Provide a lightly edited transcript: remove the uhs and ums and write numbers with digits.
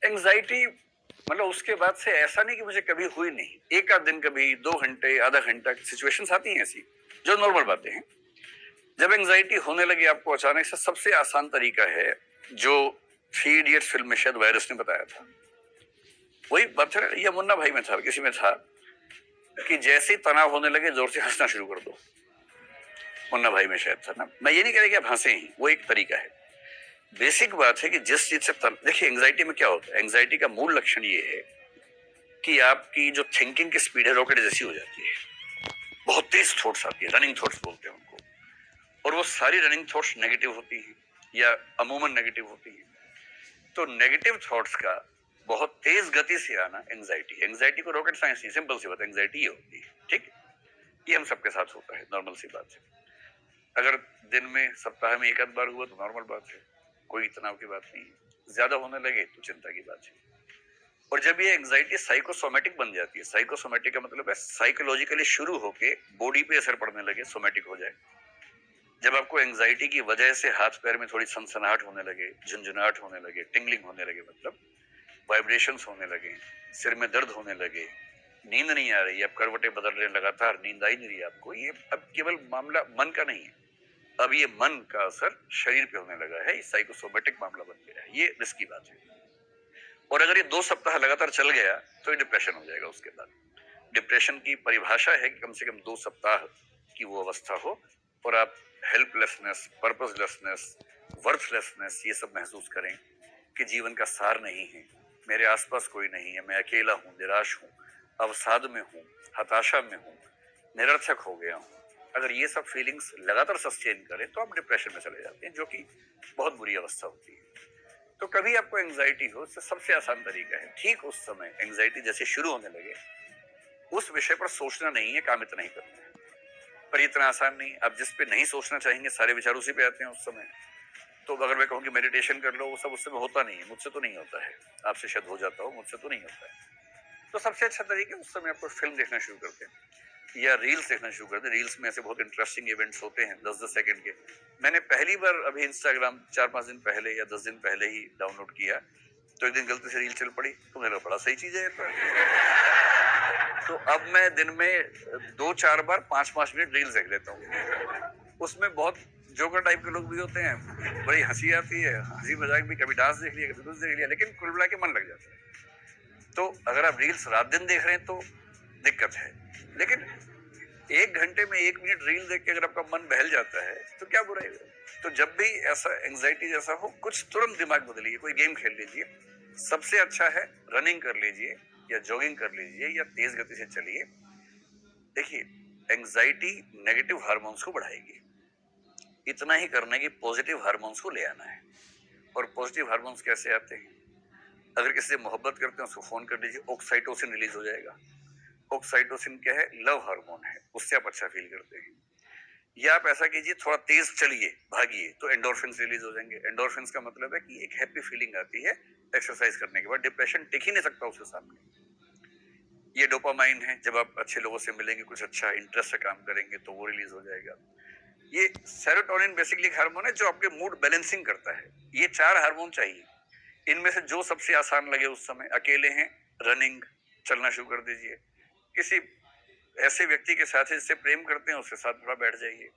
Anxiety मतलब उसके बाद से ऐसा नहीं कि मुझे कभी हुई नहीं, एक आध दिन कभी 2 घंटे आधा घंटा की सिचुएशंस आती हैं ऐसी जो नॉर्मल बातें हैं। जब एंजाइटी होने लगी आपको अचानक से, सबसे आसान तरीका है जो 3 इडियट्स फिल्म में शायद वायरस ने बताया था, वही बात है या मुन्ना भाई में था, किसी में था कि जैसे ही तनाव होने लगे जोर से हंसना शुरू कर दो। मुन्ना भाई में शायद था ना। मैं ये नहीं कह रहा कि आप हंसे ही, वो एक तरीका है। बेसिक बात है कि जिस चीज से देखिए एंजाइटी में क्या होता है, एंजाइटी का मूल लक्षण ये है कि आपकी जो थिंकिंग की स्पीड है रॉकेट जैसी हो जाती है, बहुत तेज थॉट्स आती है, रनिंग थॉट्स बोलते हैं उनको, और वो सारी रनिंग थॉट्स नेगेटिव होती हैं या अमूमन नेगेटिव होती हैं। तो नेगेटिव थॉट्स का बहुत तेज गति से आना एंजाइटी को रॉकेट साइंस नहीं, सिंपल सी बात, एंजाइटी ये होती है। ठीक, ये हम सबके साथ होता है, नॉर्मल सी बात है। अगर दिन में सप्ताह में एक आध बार हुआ तो नॉर्मल बात है, कोई तनाव की बात नहीं है। ज्यादा होने लगे तो चिंता की बात है। और जब ये एंजाइटी साइकोसोमेटिक बन जाती है, साइकोसोमेटिक का मतलब है साइकोलॉजिकली शुरू होके बॉडी पे असर पड़ने लगे, सोमेटिक हो जाए। जब आपको एंजाइटी की वजह से हाथ पैर में थोड़ी सनसनाहट होने लगे, झुंझुनाहट होने लगे, टिंगलिंग होने लगे, मतलब वाइब्रेशंस होने लगे, सिर में दर्द होने लगे, नींद नहीं आ रही, अब करवटें बदल रहे, लगातार नींद आई नहीं रही आपको, ये अब केवल मामला मन का नहीं है, अब ये मन का असर शरीर पे होने लगा है, ये साइकोसोमेटिक मामला बन गया है। ये रिस्की बात है। और अगर ये 2 सप्ताह लगातार चल गया तो ये डिप्रेशन हो जाएगा। उसके बाद डिप्रेशन की परिभाषा है कि कम से कम 2 सप्ताह की वो अवस्था हो और आप हेल्पलेसनेस, पर्पसलेसनेस, वर्थलेसनेस ये सब महसूस करें कि जीवन का सार नहीं है, मेरे आसपास कोई नहीं है, मैं अकेला हूँ, निराश हूँ, अवसाद में हूँ, हताशा में हूँ, निरर्थक हो गया हूँ। अगर ये सब फीलिंग्स लगातार सस्टेन करें तो आप डिप्रेशन में चले जाते हैं, जो कि बहुत बुरी अवस्था होती है। तो कभी आपको एंजाइटी हो, सबसे आसान तरीका है ठीक उस समय एंजाइटी जैसे शुरू होने लगे उस विषय पर सोचना नहीं है, काम इतना ही करना है। पर इतना आसान नहीं, आप जिस पे नहीं सोचना चाहेंगे सारे विचार उसी पे आते हैं उस समय। तो अगर मैं कहूँ कि मेडिटेशन कर लो, वो सब उस समय होता नहीं है, मुझसे तो नहीं होता है, आपसे शायद हो जाता हो, मुझसे तो नहीं होता है। तो सबसे अच्छा तरीका उस समय आपको फिल्म देखना शुरू करते हैं या रील्स देखना शुरू करते हैं। रील्स में ऐसे बहुत इंटरेस्टिंग इवेंट्स होते हैं 10-10 सेकंड के। मैंने पहली बार अभी इंस्टाग्राम 4-5 दिन पहले या 10 दिन पहले ही डाउनलोड किया, तो एक दिन गलती से रील चल पड़ी तो मेरा बड़ा सही चीज है तो अब मैं दिन में 2-4 बार 5-5 मिनट रील्स देख लेता हूँ। उसमें बहुत जोकर टाइप के लोग भी होते हैं, बड़ी हंसी आती है, हंसी मजाक भी, कभी डांस देख लिया, कभी कुछ देख लिया, लेकिन कुल मिला के मन लग जाता है। तो अगर आप रील्स रात दिन देख रहे हैं तो दिक्कत है, लेकिन 1 घंटे में 1 मिनट रील देख के अगर आपका मन बहल जाता है तो क्या बुराई है। तो जब भी ऐसा एंजाइटी जैसा हो, कुछ तुरंत दिमाग बदलिए, कोई गेम खेल लीजिए। सबसे अच्छा है रनिंग कर लीजिए या जॉगिंग कर लीजिए या तेज गति से चलिए। देखिए एंजाइटी नेगेटिव हार्मोन्स को बढ़ाएगी, इतना ही करना है कि पॉजिटिव हार्मोन्स को ले आना है। और पॉजिटिव हार्मोन्स कैसे आते हैं, अगर किसी से मोहब्बत करते हैं उसको फोन कर लीजिए, ऑक्साइटोसिन रिलीज हो जाएगा। ऑक्साइटोसिन क्या है, लव हार्मोन है, उससे आप अच्छा फील करते हैं। या आप ऐसा कीजिए, थोड़ा तेज चलिए, भागिए, तो एंडोर्फिन्स रिलीज हो जाएंगे। एंडोर्फिन्स का मतलब है कि एक हैप्पी फीलिंग आती है एक्सरसाइज करने के बाद, डिप्रेशन टिक ही नहीं सकता उसके सामने। ये डोपामाइन है, जब आप अच्छे लोगों से मिलेंगे, कुछ अच्छा इंटरेस्ट से काम करेंगे तो वो रिलीज हो जाएगा। ये सेरोटोनिन बेसिकली एक हार्मोन है जो आपके मूड बैलेंसिंग करता है। ये 4 हार्मोन चाहिए, इनमें से जो सबसे आसान लगे उस समय। अकेले हैं, रनिंग, चलना शुरू कर दीजिए। किसी ऐसे व्यक्ति के साथ जिससे प्रेम करते हैं उसके साथ थोड़ा बैठ जाइए।